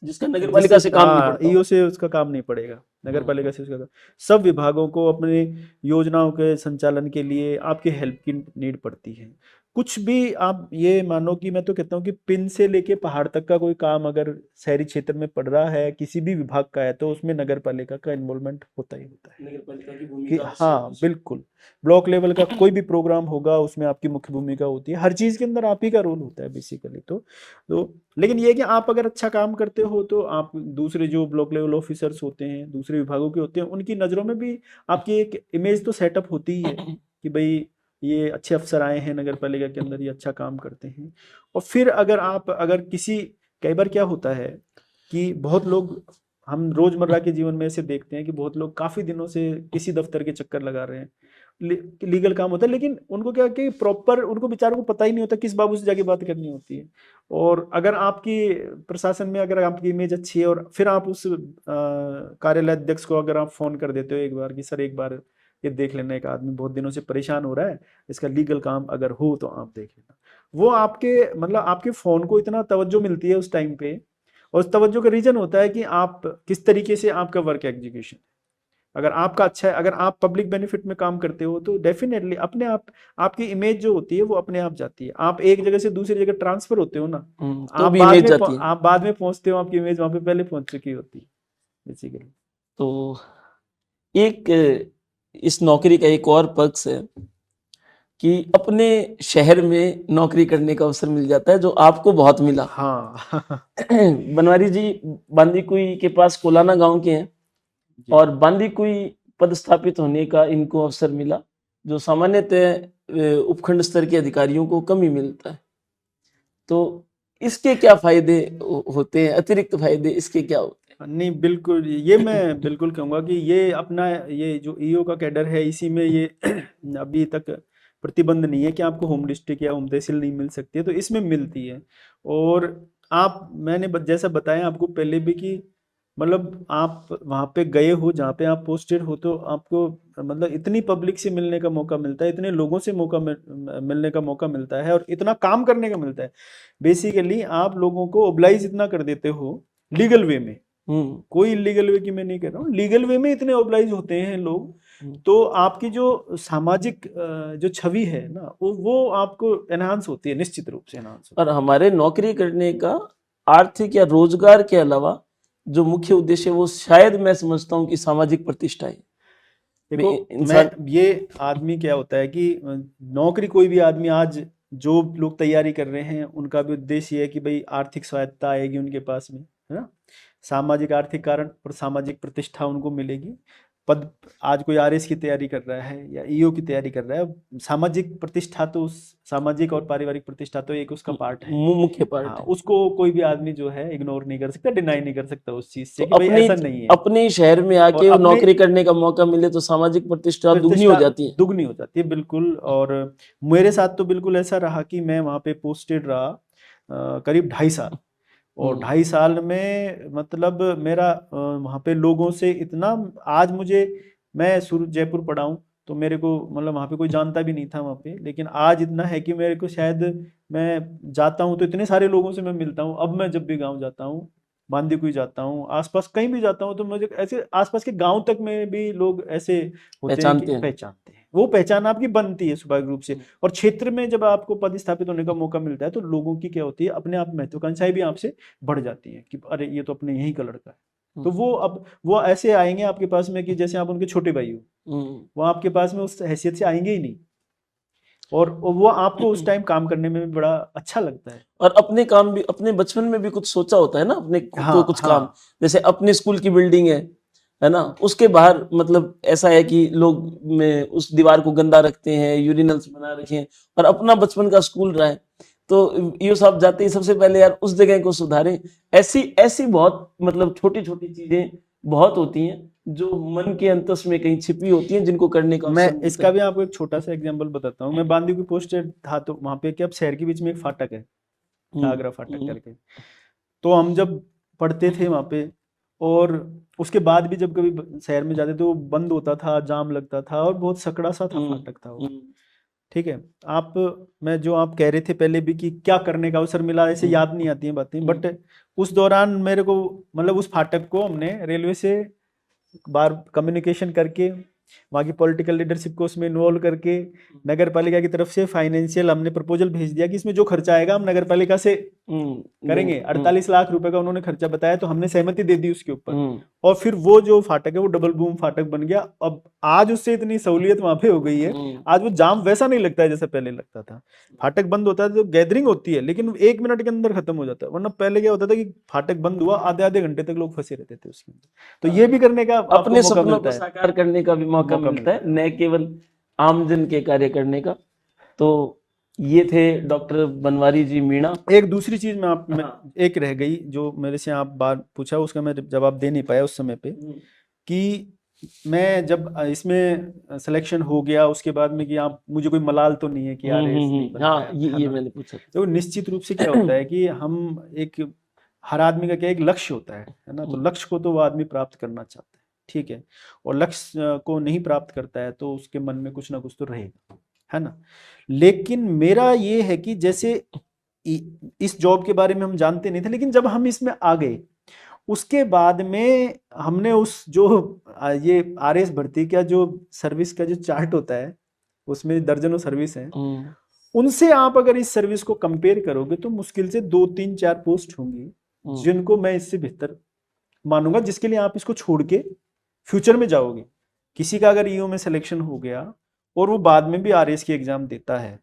जिसका नगर पालिका से काम नहीं पड़ता, ईओ से उसका काम नहीं पड़ेगा, नगर पालिका से उसका काम। सब विभागों को अपने योजनाओं के संचालन के लिए आपकी हेल्प की नीड पड़ती है। कुछ भी आप ये मानो कि मैं तो कहता हूँ कि पिन से लेके पहाड़ तक का कोई काम अगर शहरी क्षेत्र में पड़ रहा है, किसी भी विभाग का है, तो उसमें नगर पालिका का इन्वॉल्वमेंट होता ही होता है, नगर पालिका की भूमिका। हाँ बिल्कुल, ब्लॉक लेवल का कोई भी प्रोग्राम होगा उसमें आपकी मुख्य भूमिका होती है, हर चीज के अंदर आप ही का रोल होता है बेसिकली। तो लेकिन ये है कि आप अगर अच्छा काम करते हो तो आप दूसरे जो ब्लॉक लेवल ऑफिसर्स होते हैं, दूसरे विभागों के होते हैं, उनकी नज़रों में भी आपकी एक इमेज तो सेटअप होती ही है कि भाई ये अच्छे अफसर आए हैं नगर पालिका के अंदर, ये अच्छा काम करते हैं। और फिर अगर किसी, कई बार क्या होता है कि बहुत लोग, हम रोजमर्रा के जीवन में ऐसे देखते हैं कि बहुत लोग काफी दिनों से किसी दफ्तर के चक्कर लगा रहे हैं, लीगल काम होता है, लेकिन उनको क्या कि प्रॉपर उनको बेचारों को पता ही नहीं होता किस बाबू से जाके बात करनी होती है। और अगर आपकी प्रशासन में अगर आपकी इमेज अच्छी है और फिर आप उस कार्यालय अध्यक्ष को अगर आप फोन कर देते हो एक बार कि सर एक बार ये देख लेना, एक आदमी बहुत दिनों से परेशान हो रहा है, इसका लीगल काम अगर हो तो आप देख लेना, वो आपके मतलब आपके फोन को इतना तवज्जो मिलती है उस टाइम पे। और उस तवज्जो का रीजन होता है कि आप किस तरीके से आपका वर्क एग्जीक्यूशन, अगर आपका अच्छा है, अगर आप पब्लिक बेनिफिट में काम करते हो तो डेफिनेटली अपने आप आपकी इमेज जो होती है वो अपने आप जाती है। आप एक जगह से दूसरी जगह ट्रांसफर होते हो ना, तो आप भी बाद इमेज में जाती है। आप बाद में पहुंचते हो, आपकी इमेज वहां पे पहले पहुंच चुकी होती है बेसिकली। तो एक इस नौकरी का एक और पक्ष है कि अपने शहर में नौकरी करने का अवसर मिल जाता है, जो आपको बहुत मिला। हाँ बनवारी जी बांदीकुई के पास कोलाना गांव के हैं जी। और बांदीकुई पदस्थापित होने का इनको अवसर मिला, जो सामान्यतः उपखंड स्तर के अधिकारियों को कम ही मिलता है। तो इसके क्या फायदे होते हैं, अतिरिक्त फायदे इसके क्या होते नहीं बिल्कुल, ये मैं बिल्कुल कहूँगा कि ये अपना ये जो ईओ का कैडर है इसी में ये अभी तक प्रतिबंध नहीं है कि आपको होम डिस्ट्रिक्ट या होम तहसील नहीं मिल सकती है, तो इसमें मिलती है। और आप मैंने जैसा बताया आपको पहले भी कि मतलब आप वहाँ पे गए हो जहाँ पे आप पोस्टेड हो तो आपको मतलब इतनी पब्लिक से मिलने का मौका मिलता है, इतने लोगों से मिलने का मौका मिलता है और इतना काम करने का मिलता है। बेसिकली आप लोगों को ओब्लाइज इतना कर देते हो लीगल वे में, हैं? कोई इलीगल वे की मैं नहीं कह रहा हूँ, लीगल वे में इतने ओब्लाइज होते हैं लोग, तो आपकी जो सामाजिक जो छवि है ना वो आपको एनहांस होती है, निश्चित रूप से एनहांस होती और हमारे नौकरी करने का आर्थिक या रोजगार के अलावा जो मुख्य उद्देश्य है वो शायद मैं समझता हूँ कि सामाजिक प्रतिष्ठा है। है। देखो इंसान मैं ये आदमी क्या होता है कि नौकरी कोई भी आदमी आज जो लोग तैयारी कर रहे हैं उनका भी उद्देश्य ये है कि भाई आर्थिक स्वायत्ता आएगी उनके पास में, है ना, सामाजिक आर्थिक कारण और सामाजिक प्रतिष्ठा उनको मिलेगी। पद आज कोई आरएस की तैयारी कर रहा है या ईओ की तैयारी कर रहा है, सामाजिक प्रतिष्ठा तो सामाजिक और पारिवारिक प्रतिष्ठा तो एक उसका पार्ट है। मुख्य पार्ट हाँ, है। उसको कोई भी आदमी जो है इग्नोर नहीं कर सकता, डिनाई नहीं कर सकता उस चीज तो से कि भाई ऐसा नहीं है। अपने शहर में और आके वो अपने नौकरी करने का मौका मिले तो सामाजिक प्रतिष्ठा दुगनी हो प्रतिष्ठा जाती है। दुगनी हो जाती है बिल्कुल। और मेरे साथ तो बिल्कुल ऐसा रहा कि मैं वहाँ पे पोस्टेड रहा करीब 2.5 साल, और 2.5 साल में मतलब मेरा वहाँ पे लोगों से इतना, आज मुझे मैं शुरू जयपुर पढ़ा हूँ तो मेरे को मतलब वहाँ पे कोई जानता भी नहीं था वहाँ पे, लेकिन आज इतना है कि मेरे को शायद मैं जाता हूँ तो इतने सारे लोगों से मैं मिलता हूँ। अब मैं जब भी गाँव जाता हूँ, बांदीकुई जाता हूँ, आसपास कहीं भी जाता हूँ तो मुझे ऐसे आसपास के गांव तक में भी लोग ऐसे होते हैं कि पहचानते हैं। पहचानते हैं, वो पहचान आपकी बनती है स्वाभाविक रूप से। और क्षेत्र में जब आपको पदस्थापित होने का मौका मिलता है तो लोगों की क्या होती है, अपने आप महत्वाकांक्षाएं भी आपसे बढ़ जाती हैं कि अरे ये तो अपने यहीं का लड़का है। तो वो अब वो ऐसे आएंगे आपके पास में कि जैसे आप उनके छोटे भाई हो, वो आपके पास में उस हैसियत से आएंगे ही नहीं, और वो आपको उस टाइम काम करने में भी बड़ा अच्छा लगता है। और अपने काम भी, अपने बचपन में भी कुछ सोचा होता है ना, अपने को कुछ काम, हाँ जैसे अपने स्कूल की बिल्डिंग है ना, उसके बाहर मतलब ऐसा है कि लोग में उस दीवार को गंदा रखते हैं, यूरिनल्स बना रखे हैं, और अपना बचपन का स्कूल रहा है तो ये साहब जाते ही सबसे पहले यार उस जगह को सुधारें। ऐसी ऐसी बहुत मतलब छोटी छोटी चीजें बहुत होती हैं जो मन के अंतस में कहीं छिपी होती हैं, जिनको करने का मैं अवसर मिलता इसका है। भी आपको एक छोटा सा एग्जांपल बताता हूँ। मैं बांदीकुई पोस्टेड था तो वहाँ पे क्या अब शहर के बीच में एक फाटक है, आगरा फाटक करके, तो हम जब पढ़ते थे वहाँ पे, और उसके बाद भी जब कभी शहर में जाते थे वो बंद होता था, जाम लगता था और बहुत सकड़ा सा था फाटक था वो। ठीक है, आप मैं जो आप कह रहे थे पहले भी कि क्या करने का अवसर मिला, ऐसे याद नहीं आती हैं बातें, बट उस दौरान मेरे को मतलब उस फाटक को हमने रेलवे से बार कम्युनिकेशन करके वहाँ की पॉलिटिकल लीडरशिप को उसमें इन्वॉल्व करके नगर पालिका की तरफ से फाइनेंशियल हमने प्रपोजल भेज दिया कि इसमें जो खर्चा आएगा हम नगर पालिका से करेंगे। 48 लाख रुपए का उन्होंने खर्चा बताया तो हमने सहमति दे दी उसके ऊपर, और फिर वो जो फाटक है वो डबल बूम फाटक बन गया। अब आज उससे इतनी सहूलियत वहां पे हो गई है, आज वो जाम वैसा नहीं लगता है जैसा पहले लगता था। फाटक बंद होता है तो गैदरिंग होती है लेकिन 1 मिनट के अंदर खत्म हो जाता है, वरना पहले क्या होता था कि फाटक बंद हुआ आधे आधे घंटे तक लोग फंसे रहते थे उसके अंदर। तो ये भी करने का आपको अपने मौका सपनों को मिलता है, साकार करने का भी मौका मिलता है, न केवल आमजन के कार्य करने का। तो ये थे डॉक्टर बनवारी जी मीणा। एक दूसरी चीज में एक रह गई जो मेरे से आप बात पूछा उसका मैं जवाब दे नहीं पाया उस समय पे, कि मैं जब इसमें सिलेक्शन हो गया उसके बाद में कि आप मुझे कोई मलाल तो नहीं है कि आरएएस नहीं बन हाँ पाया, है ये ना। मैंने पूछा। तो निश्चित रूप से क्या होता है कि हम एक, हर आदमी का क्या एक लक्ष्य होता है ना। तो लक्ष्य को तो वो आदमी प्राप्त करना चाहता है, ठीक है। और लक्ष्य को नहीं प्राप्त करता है तो उसके मन में कुछ ना कुछ तो रहेगा, है ना। लेकिन मेरा ये है कि जैसे इस जॉब के बारे में हम जानते नहीं थे, लेकिन जब हम इसमें आ गए उसके बाद में हमने उस जो ये आरएस भर्ती का जो सर्विस का जो चार्ट होता है उसमें दर्जनों सर्विस हैं, उनसे आप अगर इस सर्विस को कंपेयर करोगे तो मुश्किल से 2-3-4 पोस्ट होंगी जिनको मैं इससे बेहतर मानूंगा, जिसके लिए आप इसको छोड़ के फ्यूचर में जाओगे। किसी का अगर ईओ में सिलेक्शन हो गया और वो बाद में भी आरएस की एग्जाम देता है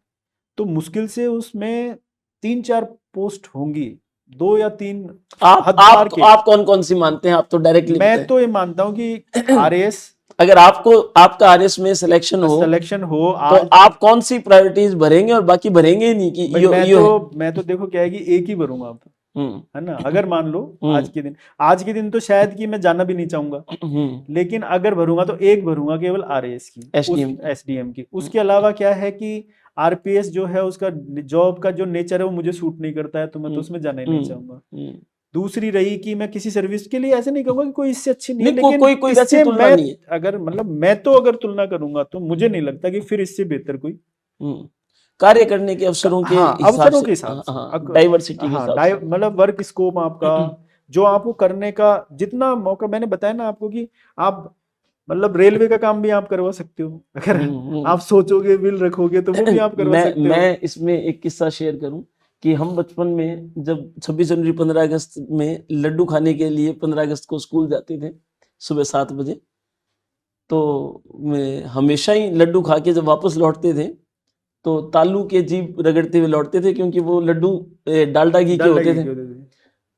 तो मुश्किल से उसमें 3-4 पोस्ट होंगी, 2 या 3 हद पार के। आप कौन कौन सी मानते हैं? आप तो डायरेक्टली मैं तो ये मानता हूँ कि आरएस, अगर आपका आरएस में सिलेक्शन हो तो आज आप कौन सी प्रायोरिटीज भरेंगे और बाकी भरेंगे ही नहीं कि मैं तो देखो क्या है कि एक ही भरूंगा अब, है ना। अगर मान लो आज के दिन तो शायद कि मैं जाना भी नहीं चाहूंगा, लेकिन अगर भरूंगा तो एक भरूंगा केवल आरएएस की, एसडीएम की। उसके अलावा क्या है कि आरपीएस जो है उसका जॉब का जो नेचर है वो मुझे सूट नहीं करता है, तो मैं तो उसमें जाना ही नहीं चाहूंगा। दूसरी रही कि मैं किसी सर्विस के लिए ऐसे नहीं कहूंगा कि कोई इससे अच्छी नहीं है, लेकिन कोई इससे मैं अगर मतलब मैं तो अगर तुलना करूंगा तो मुझे नहीं लगता कि फिर इससे बेहतर कोई कार्य करने के अवसरों के हिसाब से, डाइवर्सिटी के हिसाब से, मतलब वर्क स्कोप आपका जो आपको करने का जितना मौका, मैंने बताया ना आपको कि आप मतलब रेलवे का काम भी आप करवा सकते हो अगर आप सोचोगे, विल रखोगे तो वो भी आप करवा सकते हो। मैं इसमें एक किस्सा शेयर करूं कि हम बचपन में जब 26 जनवरी 15 अगस्त में लड्डू खाने के लिए 15 अगस्त को स्कूल जाते थे सुबह 7 बजे, तो मैं हमेशा ही लड्डू खा के जब वापस लौटते थे तो तालू के जीभ रगड़ते हुए लौटते थे, क्योंकि वो लड्डू डालडा घी के होते थे।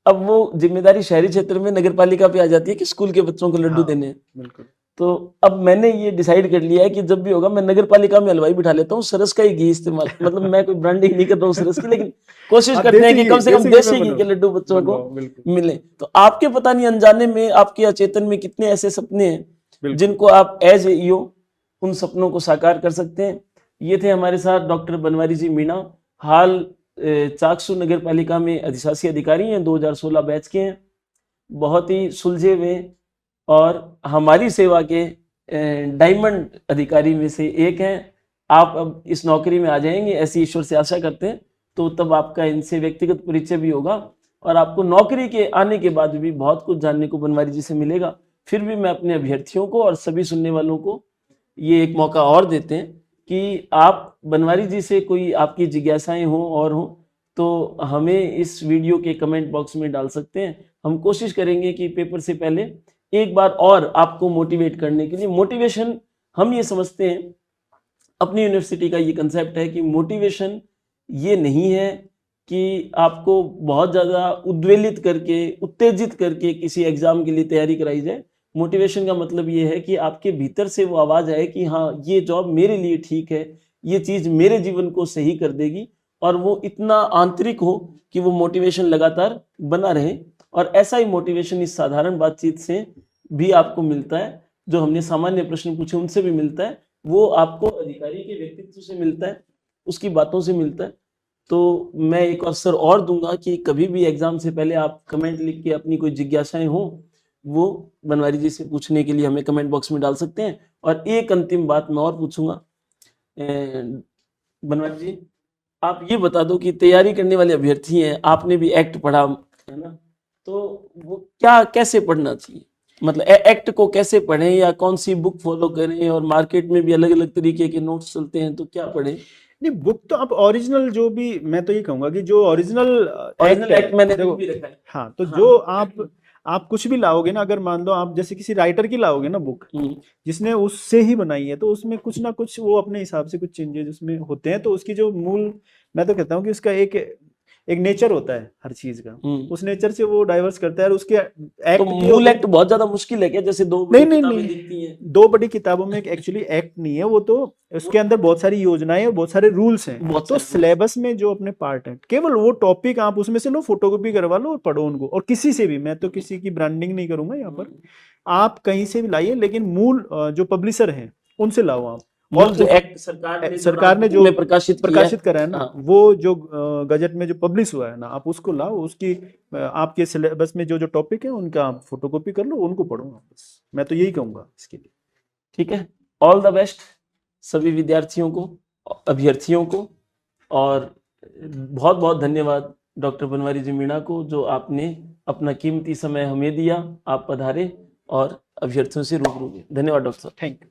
अब वो जिम्मेदारी शहरी क्षेत्र में नगर पालिका पे आ जाती है कि स्कूल के बच्चों को लड्डू देने हैं। बिल्कुल। तो अब मैंने ये डिसाइड कर लिया है कि जब भी होगा मैं नगर पालिका में हलवाई बिठा लेता हूँ, सरस का ही घी इस्तेमाल, मतलब मैं कोई ब्रांडिंग नहीं कर रहा हूँ सरस की, लेकिन कोशिश करते हैं कि कम से कम देसी घी के लड्डू बच्चों को मिले। तो आपके पता नहीं अनजाने में आपके अचेतन में कितने ऐसे सपने हैं जिनको आप एज ए ईओ उन सपनों को साकार कर सकते हैं। ये थे हमारे साथ डॉक्टर बनवारी जी मीणा, हाल चाकसू नगर पालिका में अधिशासी अधिकारी हैं, 2016 बैच के हैं, बहुत ही सुलझे हुए और हमारी सेवा के डायमंड अधिकारी में से एक हैं। आप अब इस नौकरी में आ जाएंगे ऐसी ईश्वर से आशा करते हैं, तो तब आपका इनसे व्यक्तिगत परिचय भी होगा और आपको नौकरी के आने के बाद भी बहुत कुछ जानने को बनवारी जी से मिलेगा। फिर भी मैं अपने अभ्यर्थियों को और सभी सुनने वालों को ये एक मौका और देते हैं कि आप बनवारी जी से कोई आपकी जिज्ञासाएं हों और हों तो हमें इस वीडियो के कमेंट बॉक्स में डाल सकते हैं। हम कोशिश करेंगे कि पेपर से पहले एक बार और आपको मोटिवेट करने के लिए, मोटिवेशन हम ये समझते हैं, अपनी यूनिवर्सिटी का ये कंसेप्ट है कि मोटिवेशन ये नहीं है कि आपको बहुत ज़्यादा उद्वेलित करके, उत्तेजित करके किसी एग्जाम के लिए तैयारी कराई जाए। मोटिवेशन का मतलब ये है कि आपके भीतर से वो आवाज़ आए कि हाँ ये जॉब मेरे लिए ठीक है, ये चीज़ मेरे जीवन को सही कर देगी, और वो इतना आंतरिक हो कि वो मोटिवेशन लगातार बना रहे। और ऐसा ही मोटिवेशन इस साधारण बातचीत से भी आपको मिलता है, जो हमने सामान्य प्रश्न पूछे उनसे भी मिलता है, वो आपको अधिकारी के व्यक्तित्व से मिलता है, उसकी बातों से मिलता है। तो मैं एक अवसर और दूंगा कि कभी भी एग्जाम से पहले आप कमेंट लिख के अपनी कोई जिज्ञासाएं हो वो बनवारी जी से पूछने के लिए हमें कमेंट बॉक्स में डाल सकते हैं। और एक अंतिम बात मैं और पूछूंगा, बनवारी जी आप ये बता दो कि तैयारी करने वाले अभ्यर्थी हैं, आपने भी एक्ट पढ़ा है ना, तो वो क्या कैसे पढ़ना चाहिए, मतलब एक्ट को कैसे पढ़ें या कौन सी बुक फॉलो करें, और मार्केट में भी अलग अलग तरीके के नोट्स चलते हैं तो क्या पढ़ें? नहीं, बुक तो आप ओरिजिनल जो भी, मैं तो ये कहूंगा कि जो ओरिजिनल एक्ट मैंने भी रखा है। हाँ, तो जो आप कुछ भी लाओगे ना, अगर मान लो आप जैसे किसी राइटर की लाओगे ना बुक जिसने उससे ही बनाई है, तो उसमें कुछ ना कुछ वो अपने हिसाब से कुछ चेंजेस उसमें होते हैं। तो उसकी जो मूल, मैं तो कहता हूँ कि उसका एक नेचर होता है हर चीज का, उस नेचर से वो डाइवर्स करता है। और उसके एक्ट, तो मूल एक्ट बहुत ज्यादा मुश्किल है क्या? जैसे दो नहीं, दो बड़ी किताबों में एक्चुअली एक्ट नहीं है वो, तो उसके अंदर बहुत सारी योजनाएं और बहुत सारे रूल्स हैं। तो सिलेबस में जो अपने पार्ट है, केवल वो टॉपिक आप उसमें से लो, फोटोकॉपी करवा लो और पढ़ो उनको। और किसी से भी, मैं तो किसी की ब्रांडिंग नहीं करूंगा यहाँ पर, आप कहीं से भी लाइए, लेकिन मूल जो पब्लिशर हैं उनसे लाओ आप। और जो उस- एक्ट सरकार ने जो प्रकाशित करा है ना, हाँ। वो जो गजट में जो पब्लिश हुआ है ना, आप उसको लाओ। उसकी आपके सिलेबस में जो जो टॉपिक है उनका आप फोटोकॉपी कर लो, उनको पढ़ो आप। बस मैं तो यही कहूंगा इसके लिए। ठीक है, ऑल द बेस्ट सभी विद्यार्थियों को, अभ्यर्थियों को, और बहुत बहुत धन्यवाद डॉक्टर बनवारी जी मीणा को, जो आपने अपना कीमती समय हमें दिया। आप पधारे और अभ्यर्थियों से रूबरू हुए। धन्यवाद डॉक्टर साहब। Thank you.